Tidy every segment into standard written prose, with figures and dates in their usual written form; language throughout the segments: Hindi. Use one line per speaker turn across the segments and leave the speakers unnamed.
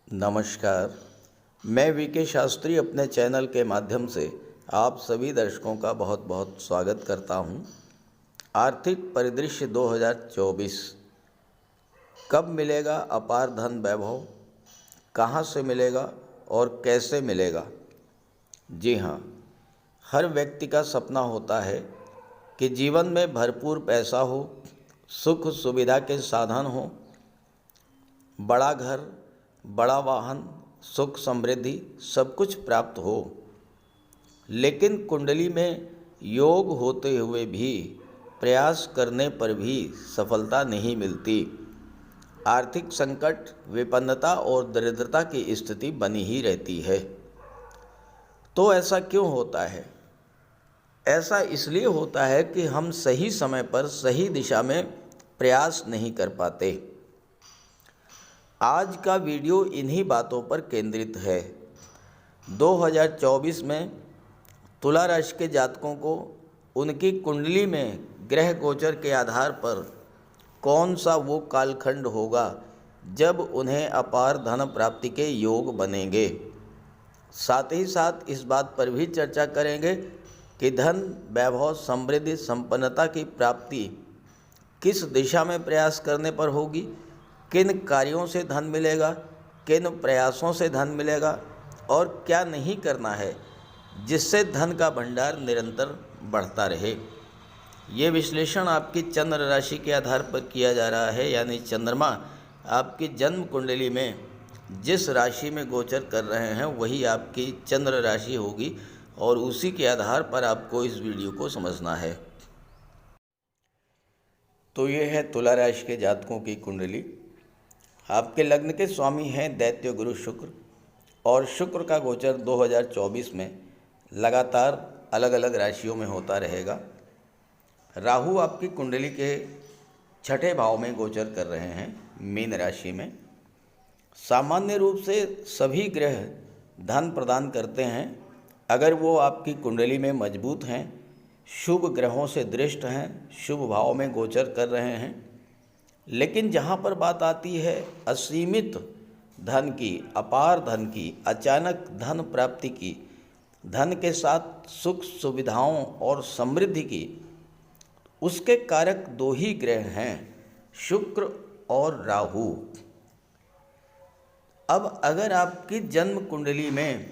नमस्कार। मैं वीके शास्त्री अपने चैनल के माध्यम से आप सभी दर्शकों का बहुत बहुत स्वागत करता हूं। आर्थिक परिदृश्य 2024 कब मिलेगा अपार धन वैभव, कहां से मिलेगा और कैसे मिलेगा। जी हां, हर व्यक्ति का सपना होता है कि जीवन में भरपूर पैसा हो, सुख सुविधा के साधन हो, बड़ा घर, बड़ा वाहन, सुख समृद्धि सब कुछ प्राप्त हो। लेकिन कुंडली में योग होते हुए भी प्रयास करने पर भी सफलता नहीं मिलती। आर्थिक संकट, विपन्नता और दरिद्रता की स्थिति बनी ही रहती है। तो ऐसा क्यों होता है? ऐसा इसलिए होता है कि हम सही समय पर सही दिशा में प्रयास नहीं कर पाते। आज का वीडियो इन्हीं बातों पर केंद्रित है। 2024 में तुला राशि के जातकों को उनकी कुंडली में ग्रह गोचर के आधार पर कौन सा वो कालखंड होगा जब उन्हें अपार धन प्राप्ति के योग बनेंगे। साथ ही साथ इस बात पर भी चर्चा करेंगे कि धन, वैभव, समृद्धि, संपन्नता की प्राप्ति किस दिशा में प्रयास करने पर होगी, किन कार्यों से धन मिलेगा, किन प्रयासों से धन मिलेगा और क्या नहीं करना है जिससे धन का भंडार निरंतर बढ़ता रहे। ये विश्लेषण आपकी चंद्र राशि के आधार पर किया जा रहा है, यानी चंद्रमा आपकी जन्म कुंडली में जिस राशि में गोचर कर रहे हैं वही आपकी चंद्र राशि होगी और उसी के आधार पर आपको इस वीडियो को समझना है। तो ये है तुला राशि के जातकों की कुंडली। आपके लग्न के स्वामी हैं दैत्य गुरु शुक्र, और शुक्र का गोचर 2024 में लगातार अलग अलग राशियों में होता रहेगा। राहु आपकी कुंडली के छठे भाव में गोचर कर रहे हैं, मीन राशि में। सामान्य रूप से सभी ग्रह धन प्रदान करते हैं अगर वो आपकी कुंडली में मजबूत हैं, शुभ ग्रहों से दृष्ट हैं, शुभ भाव में गोचर कर रहे हैं। लेकिन जहाँ पर बात आती है असीमित धन की, अपार धन की, अचानक धन प्राप्ति की, धन के साथ सुख सुविधाओं और समृद्धि की, उसके कारक दो ही ग्रह हैं, शुक्र और राहु। अब अगर आपकी जन्म कुंडली में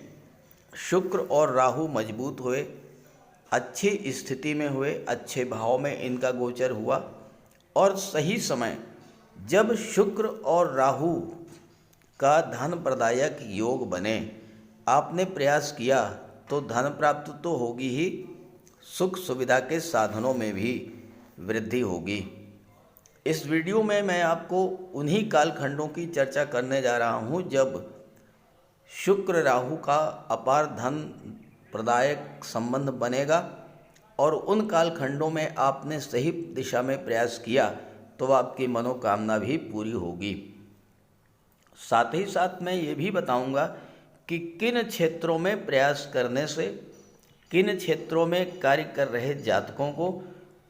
शुक्र और राहु मजबूत हुए, अच्छी स्थिति में हुए, अच्छे भाव में इनका गोचर हुआ और सही समय जब शुक्र और राहु का धन प्रदायक योग बने, आपने प्रयास किया तो धन प्राप्त तो होगी ही, सुख सुविधा के साधनों में भी वृद्धि होगी। इस वीडियो में मैं आपको उन्हीं कालखंडों की चर्चा करने जा रहा हूं जब शुक्र राहु का अपार धन प्रदायक संबंध बनेगा और उन कालखंडों में आपने सही दिशा में प्रयास किया तो आपकी मनोकामना भी पूरी होगी। साथ ही साथ मैं ये भी बताऊंगा कि किन क्षेत्रों में प्रयास करने से, किन क्षेत्रों में कार्य कर रहे जातकों को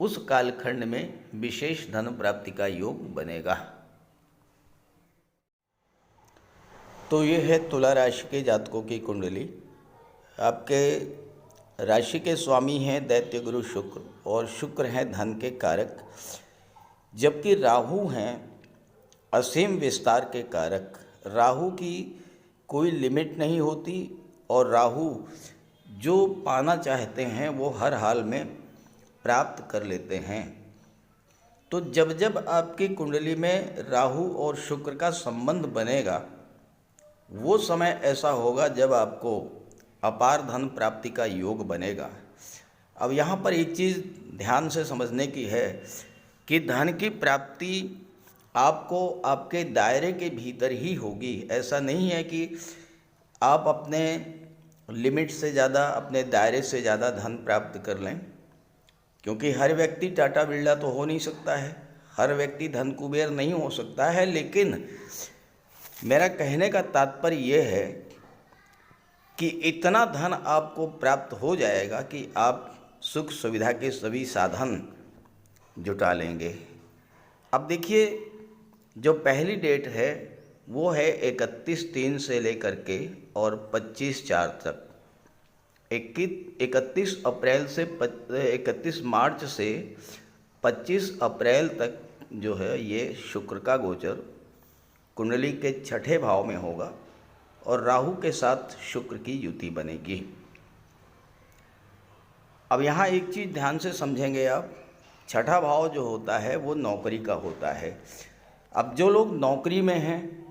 उस कालखंड में विशेष धन प्राप्ति का योग बनेगा। तो ये है तुला राशि के जातकों की कुंडली। आपके राशि के स्वामी हैं दैत्य गुरु शुक्र, और शुक्र हैं धन के कारक, जबकि राहु हैं असीम विस्तार के कारक। राहु की कोई लिमिट नहीं होती और राहु जो पाना चाहते हैं वो हर हाल में प्राप्त कर लेते हैं। तो जब जब आपकी कुंडली में राहु और शुक्र का संबंध बनेगा वो समय ऐसा होगा जब आपको अपार धन प्राप्ति का योग बनेगा। अब यहाँ पर एक चीज़ ध्यान से समझने की है कि धन की प्राप्ति आपको आपके दायरे के भीतर ही होगी। ऐसा नहीं है कि आप अपने लिमिट से ज़्यादा, अपने दायरे से ज़्यादा धन प्राप्त कर लें, क्योंकि हर व्यक्ति टाटा बिरला तो हो नहीं सकता है, हर व्यक्ति धन कुबेर नहीं हो सकता है। लेकिन मेरा कहने का तात्पर्य यह है कि इतना धन आपको प्राप्त हो जाएगा कि आप सुख सुविधा के सभी साधन जुटा लेंगे। अब देखिए, जो पहली डेट है वो है 31/3 से लेकर के और 25/4 तक। 31 मार्च से 25 अप्रैल तक जो है ये शुक्र का गोचर कुंडली के छठे भाव में होगा और राहु के साथ शुक्र की युति बनेगी। अब यहाँ एक चीज़ ध्यान से समझेंगे आप, छठा भाव जो होता है वो नौकरी का होता है। अब जो लोग नौकरी में हैं,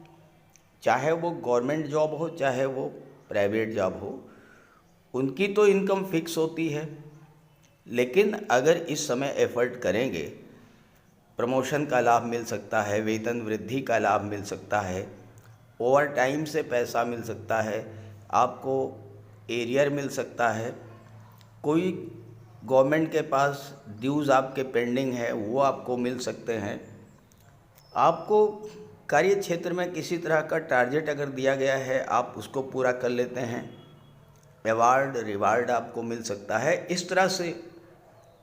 चाहे वो गवर्नमेंट जॉब हो चाहे वो प्राइवेट जॉब हो, उनकी तो इनकम फिक्स होती है, लेकिन अगर इस समय एफर्ट करेंगे, प्रमोशन का लाभ मिल सकता है, वेतन वृद्धि का लाभ मिल सकता है, ओवर टाइम से पैसा मिल सकता है, आपको एरियर मिल सकता है, कोई गवर्नमेंट के पास ड्यूज़ आपके पेंडिंग है वो आपको मिल सकते हैं। आपको कार्य क्षेत्र में किसी तरह का टारगेट अगर दिया गया है, आप उसको पूरा कर लेते हैं, अवार्ड रिवार्ड आपको मिल सकता है। इस तरह से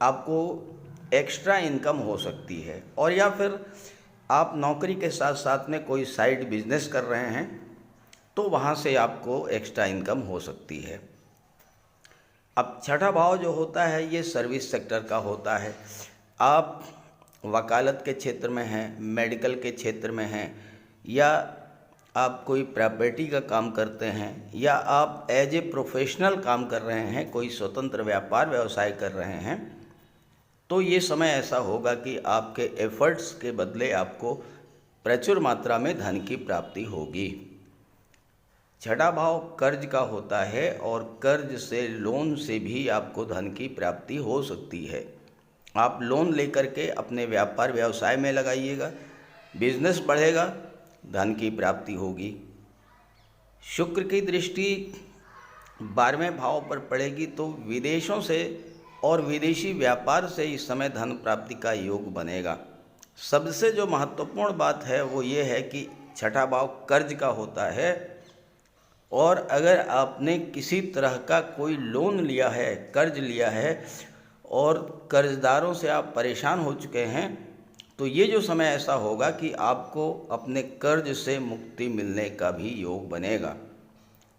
आपको एक्स्ट्रा इनकम हो सकती है। और या फिर आप नौकरी के साथ साथ में कोई साइड बिजनेस कर रहे हैं तो वहाँ से आपको एक्स्ट्रा इनकम हो सकती है। अब छठा भाव जो होता है ये सर्विस सेक्टर का होता है। आप वकालत के क्षेत्र में हैं, मेडिकल के क्षेत्र में हैं, या आप कोई प्रॉपर्टी का काम करते हैं, या आप एज ए प्रोफेशनल काम कर रहे हैं, कोई स्वतंत्र व्यापार व्यवसाय कर रहे हैं, तो ये समय ऐसा होगा कि आपके एफर्ट्स के बदले आपको प्रचुर मात्रा में धन की प्राप्ति होगी। छठा भाव कर्ज का होता है और कर्ज से, लोन से भी आपको धन की प्राप्ति हो सकती है। आप लोन लेकर के अपने व्यापार व्यवसाय में लगाइएगा, बिजनेस बढ़ेगा, धन की प्राप्ति होगी। शुक्र की दृष्टि 12वें भाव पर पड़ेगी तो विदेशों से और विदेशी व्यापार से इस समय धन प्राप्ति का योग बनेगा। सबसे जो महत्वपूर्ण बात है वो ये है कि छठा भाव कर्ज का होता है, और अगर आपने किसी तरह का कोई लोन लिया है, कर्ज लिया है और कर्जदारों से आप परेशान हो चुके हैं, तो ये जो समय ऐसा होगा कि आपको अपने कर्ज से मुक्ति मिलने का भी योग बनेगा।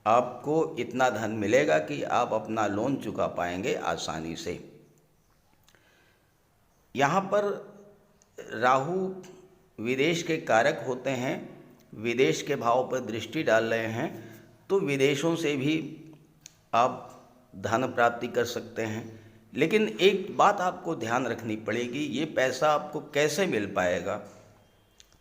आपको इतना धन मिलेगा कि आप अपना लोन चुका पाएंगे आसानी से। यहाँ पर राहु विदेश के कारक होते हैं, विदेश के भाव पर दृष्टि डाल रहे हैं, तो विदेशों से भी आप धन प्राप्ति कर सकते हैं। लेकिन एक बात आपको ध्यान रखनी पड़ेगी, ये पैसा आपको कैसे मिल पाएगा।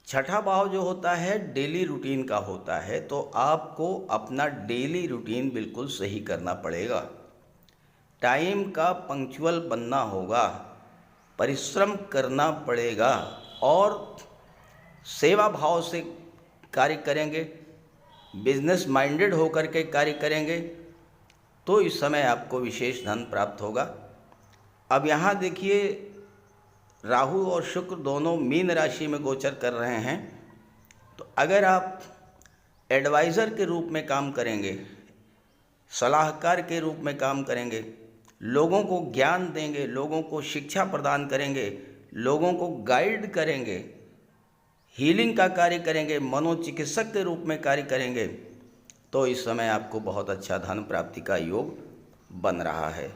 छठा भाव जो होता है डेली रूटीन का होता है, तो आपको अपना डेली रूटीन बिल्कुल सही करना पड़ेगा। टाइम का पंक्चुअल बनना होगा, परिश्रम करना पड़ेगा और सेवा भाव से कार्य करेंगे, बिजनेस माइंडेड होकर के कार्य करेंगे, तो इस समय आपको विशेष धन प्राप्त होगा। अब यहाँ देखिए, राहु और शुक्र दोनों मीन राशि में गोचर कर रहे हैं, तो अगर आप एडवाइज़र के रूप में काम करेंगे, सलाहकार के रूप में काम करेंगे, लोगों को ज्ञान देंगे, लोगों को शिक्षा प्रदान करेंगे, लोगों को गाइड करेंगे, हीलिंग का कार्य करेंगे, मनोचिकित्सक के रूप में कार्य करेंगे, तो इस समय आपको बहुत अच्छा धन प्राप्ति का योग बन रहा है।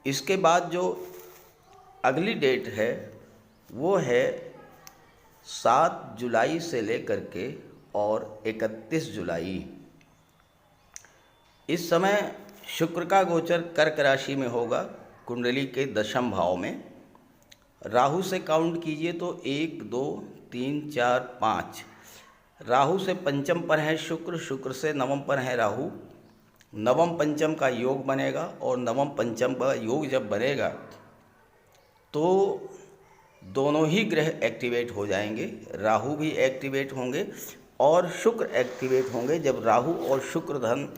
इसके बाद जो अगली डेट है वो है 7 जुलाई से लेकर के और 31 जुलाई। इस समय शुक्र का गोचर कर्क राशि में होगा, कुंडली के 10वें भाव में। राहु से काउंट कीजिए तो 1 2 3 4 5, राहु से पंचम पर है शुक्र, शुक्र से नवम पर है राहु, नवम पंचम का योग बनेगा, और नवम पंचम का योग जब बनेगा तो दोनों ही ग्रह एक्टिवेट हो जाएंगे, राहु भी एक्टिवेट होंगे और शुक्र एक्टिवेट होंगे। जब राहु और शुक्र धन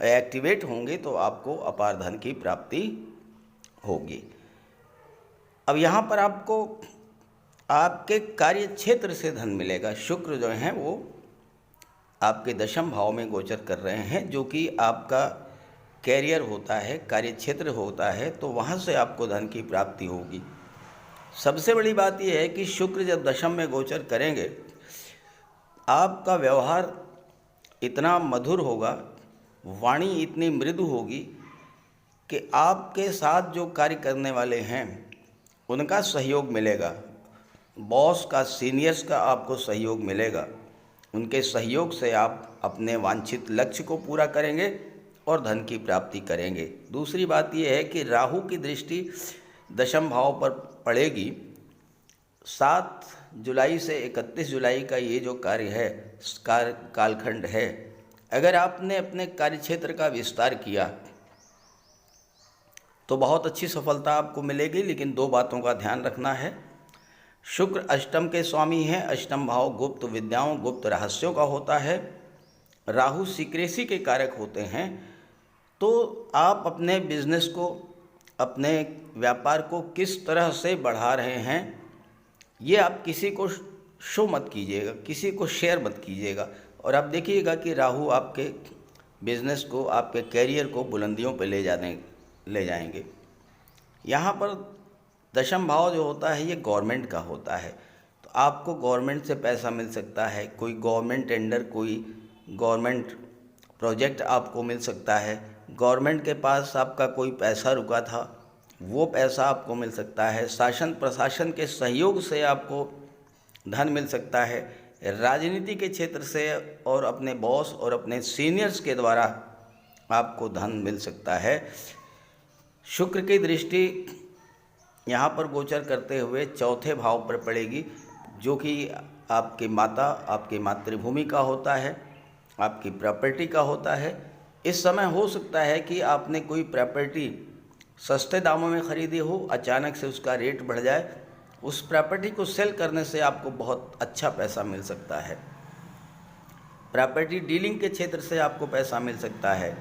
एक्टिवेट होंगे तो आपको अपार धन की प्राप्ति होगी। अब यहाँ पर आपको आपके कार्य क्षेत्र से धन मिलेगा। शुक्र जो हैं वो आपके 10वें भाव में गोचर कर रहे हैं, जो कि आपका कैरियर होता है, कार्य क्षेत्र होता है, तो वहाँ से आपको धन की प्राप्ति होगी। सबसे बड़ी बात यह है कि शुक्र जब 10वें में गोचर करेंगे आपका व्यवहार इतना मधुर होगा, वाणी इतनी मृदु होगी कि आपके साथ जो कार्य करने वाले हैं उनका सहयोग मिलेगा। बॉस का, सीनियर्स का आपको सहयोग मिलेगा। उनके सहयोग से आप अपने वांछित लक्ष्य को पूरा करेंगे और धन की प्राप्ति करेंगे। दूसरी बात यह है कि राहु की दृष्टि दशम भाव पर पड़ेगी। 7 जुलाई से 31 जुलाई का ये जो कार्य है, कालखंड है, अगर आपने अपने कार्यक्षेत्र का विस्तार किया तो बहुत अच्छी सफलता आपको मिलेगी। लेकिन 2 बातों का ध्यान रखना है। शुक्र अष्टम के स्वामी हैं। अष्टम भाव गुप्त विद्याओं, गुप्त रहस्यों का होता है। राहु सीक्रेसी के कारक होते हैं। तो आप अपने बिजनेस को, अपने व्यापार को किस तरह से बढ़ा रहे हैं, ये आप किसी को शो मत कीजिएगा, किसी को शेयर मत कीजिएगा। और आप देखिएगा कि राहु आपके बिजनेस को, आपके कैरियर को बुलंदियों पे ले जाएंगे। यहाँ पर दशम भाव जो होता है ये गवर्नमेंट का होता है। तो आपको गवर्नमेंट से पैसा मिल सकता है, कोई गवर्नमेंट टेंडर, कोई गवर्नमेंट प्रोजेक्ट आपको मिल सकता है। गवर्नमेंट के पास आपका कोई पैसा रुका था, वो पैसा आपको मिल सकता है। शासन प्रशासन के सहयोग से आपको धन मिल सकता है। राजनीति के क्षेत्र से और अपने बॉस और अपने सीनियर्स के द्वारा आपको धन मिल सकता है। शुक्र की दृष्टि यहाँ पर गोचर करते हुए चौथे भाव पर पड़ेगी, जो कि आपकी माता, आपकी मातृभूमि का होता है, आपकी प्रॉपर्टी का होता है। इस समय हो सकता है कि आपने कोई प्रॉपर्टी सस्ते दामों में ख़रीदी हो, अचानक से उसका रेट बढ़ जाए। उस प्रॉपर्टी को सेल करने से आपको बहुत अच्छा पैसा मिल सकता है। प्रॉपर्टी डीलिंग के क्षेत्र से आपको पैसा मिल सकता है।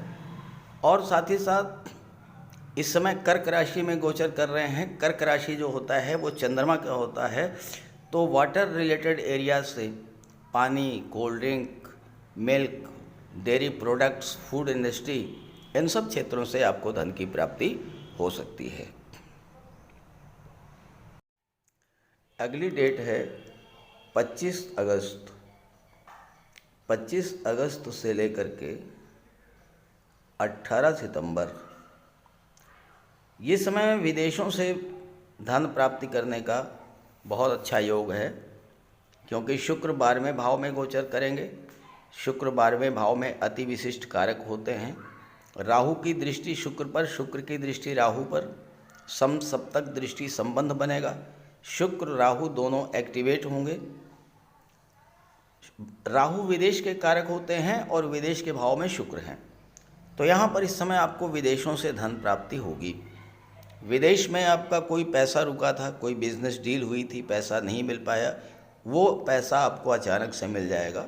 और साथ ही साथ इस समय कर्क राशि में गोचर कर रहे हैं। कर्क राशि जो होता है वो चंद्रमा का होता है। तो वाटर रिलेटेड एरिया से, पानी, cold drink, milk, dairy products, food industry, इन सब क्षेत्रों से आपको धन की प्राप्ति हो सकती है। अगली डेट है 25 अगस्त। 25 अगस्त से लेकर के 18 सितंबर, ये समय विदेशों से धन प्राप्ति करने का बहुत अच्छा योग है, क्योंकि शुक्र 12वें भाव में गोचर करेंगे। शुक्र 12वें भाव में अति विशिष्ट कारक होते हैं। राहु की दृष्टि शुक्र पर, शुक्र की दृष्टि राहु पर, सप्तक दृष्टि संबंध बनेगा। शुक्र राहु दोनों एक्टिवेट होंगे। राहु विदेश के कारक होते हैं और विदेश के भाव में शुक्र हैं। तो यहाँ पर इस समय आपको विदेशों से धन प्राप्ति होगी। विदेश में आपका कोई पैसा रुका था, कोई बिजनेस डील हुई थी, पैसा नहीं मिल पाया, वो पैसा आपको अचानक से मिल जाएगा।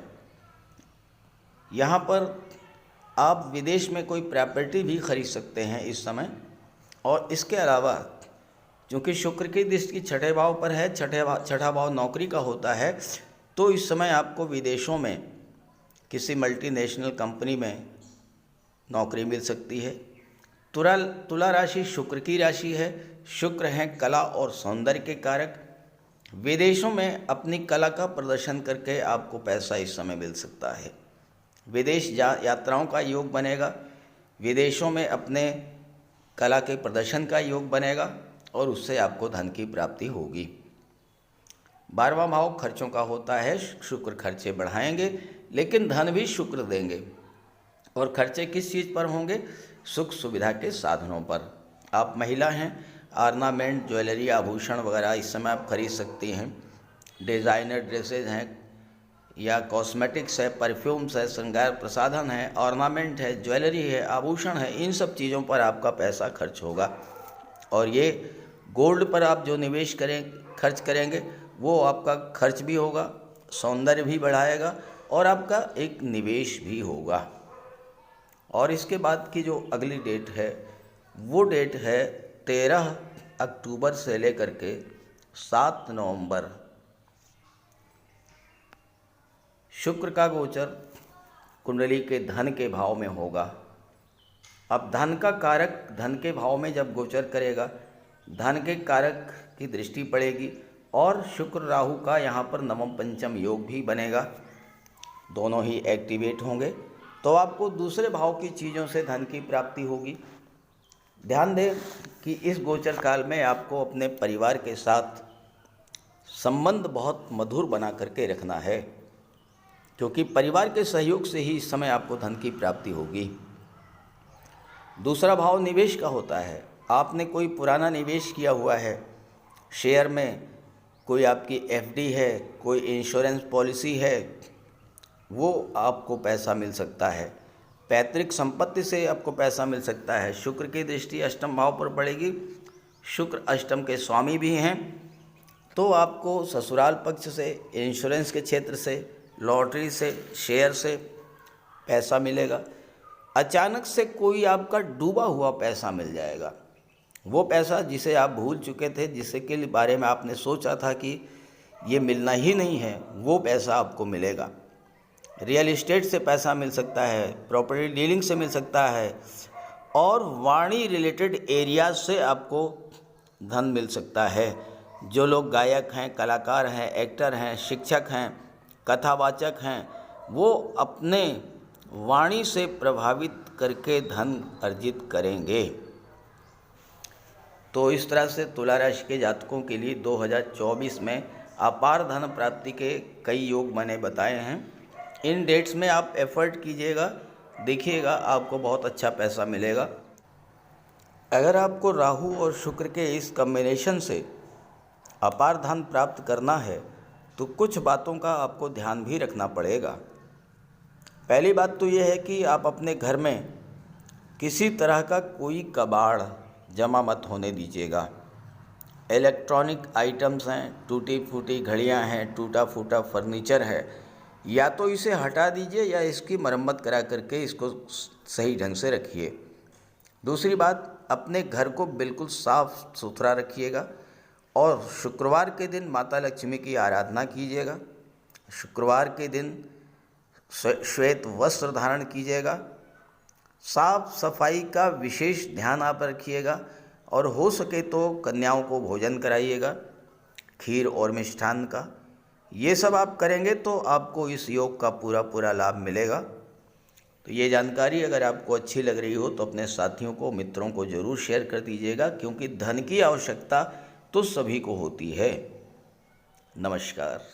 यहाँ पर आप विदेश में कोई प्रॉपर्टी भी खरीद सकते हैं इस समय। और इसके अलावा क्योंकि शुक्र की दृष्टि छठे भाव पर है, छठा भाव नौकरी का होता है, तो इस समय आपको विदेशों में किसी मल्टीनेशनल कंपनी में नौकरी मिल सकती है। तुला राशि शुक्र की राशि है। शुक्र हैं कला और सौंदर्य के कारक। विदेशों में अपनी कला का प्रदर्शन करके आपको पैसा इस समय मिल सकता है। विदेश यात्राओं का योग बनेगा। विदेशों में अपने कला के प्रदर्शन का योग बनेगा और उससे आपको धन की प्राप्ति होगी। 12वां भाव खर्चों का होता है। शुक्र खर्चे बढ़ाएंगे, लेकिन धन भी शुक्र देंगे। और खर्चे किस चीज़ पर होंगे? सुख सुविधा के साधनों पर। आप महिला हैं, ऑर्नामेंट, ज्वेलरी, आभूषण वगैरह इस समय आप खरीद सकती हैं। डिज़ाइनर ड्रेसेज हैं या कॉस्मेटिक्स है, परफ्यूम्स है, श्रृंगार प्रसाधन है, ऑर्नामेंट है, ज्वेलरी है, आभूषण है, इन सब चीज़ों पर आपका पैसा खर्च होगा। और ये गोल्ड पर आप जो निवेश खर्च करेंगे वो आपका खर्च भी होगा, सौंदर्य भी बढ़ाएगा और आपका एक निवेश भी होगा। और इसके बाद की जो अगली डेट है वो डेट है 13 अक्टूबर से लेकर के 7 नवंबर। शुक्र का गोचर कुंडली के धन के भाव में होगा। अब धन का कारक धन के भाव में जब गोचर करेगा, धन के कारक की दृष्टि पड़ेगी और शुक्र राहु का यहाँ पर नवम पंचम योग भी बनेगा। दोनों ही एक्टिवेट होंगे, तो आपको दूसरे भाव की चीज़ों से धन की प्राप्ति होगी। ध्यान दें कि इस गोचर काल में आपको अपने परिवार के साथ संबंध बहुत मधुर बना करके रखना है, क्योंकि परिवार के सहयोग से ही इस समय आपको धन की प्राप्ति होगी। दूसरा भाव निवेश का होता है। आपने कोई पुराना निवेश किया हुआ है, शेयर में कोई आपकी एफडी है, कोई इंश्योरेंस पॉलिसी है, वो आपको पैसा मिल सकता है। पैतृक संपत्ति से आपको पैसा मिल सकता है। शुक्र की दृष्टि अष्टम भाव पर पड़ेगी, शुक्र अष्टम के स्वामी भी हैं, तो आपको ससुराल पक्ष से, इंश्योरेंस के क्षेत्र से, लॉटरी से, शेयर से पैसा मिलेगा। अचानक से कोई आपका डूबा हुआ पैसा मिल जाएगा। वो पैसा जिसे आप भूल चुके थे, जिसके के बारे में आपने सोचा था कि ये मिलना ही नहीं है, वो पैसा आपको मिलेगा। रियल एस्टेट से पैसा मिल सकता है, प्रॉपर्टी डीलिंग से मिल सकता है, और वाणी रिलेटेड एरियाज से आपको धन मिल सकता है। जो लोग गायक हैं, कलाकार हैं, एक्टर हैं, शिक्षक हैं, कथावाचक हैं, वो अपने वाणी से प्रभावित करके धन अर्जित करेंगे। तो इस तरह से तुला राशि के जातकों के लिए 2024 में अपार धन प्राप्ति के कई योग मैंने बताए हैं। इन डेट्स में आप एफर्ट कीजिएगा, देखिएगा आपको बहुत अच्छा पैसा मिलेगा। अगर आपको राहु और शुक्र के इस कॉम्बिनेशन से अपार धन प्राप्त करना है तो कुछ बातों का आपको ध्यान भी रखना पड़ेगा। पहली बात तो यह है कि आप अपने घर में किसी तरह का कोई कबाड़ जमा मत होने दीजिएगा। इलेक्ट्रॉनिक आइटम्स हैं, टूटी फूटी घड़ियां हैं, टूटा फूटा फर्नीचर है, या तो इसे हटा दीजिए या इसकी मरम्मत करा करके इसको सही ढंग से रखिए। दूसरी बात, अपने घर को बिल्कुल साफ सुथरा रखिएगा और शुक्रवार के दिन माता लक्ष्मी की आराधना कीजिएगा। शुक्रवार के दिन श्वेत वस्त्र धारण कीजिएगा। साफ सफाई का विशेष ध्यान आप रखिएगा और हो सके तो कन्याओं को भोजन कराइएगा, खीर और मिष्ठान्न का। ये सब आप करेंगे तो आपको इस योग का पूरा लाभ मिलेगा। तो ये जानकारी अगर आपको अच्छी लग रही हो तो अपने साथियों को, मित्रों को ज़रूर शेयर कर दीजिएगा, क्योंकि धन की आवश्यकता तो सभी को होती है। नमस्कार।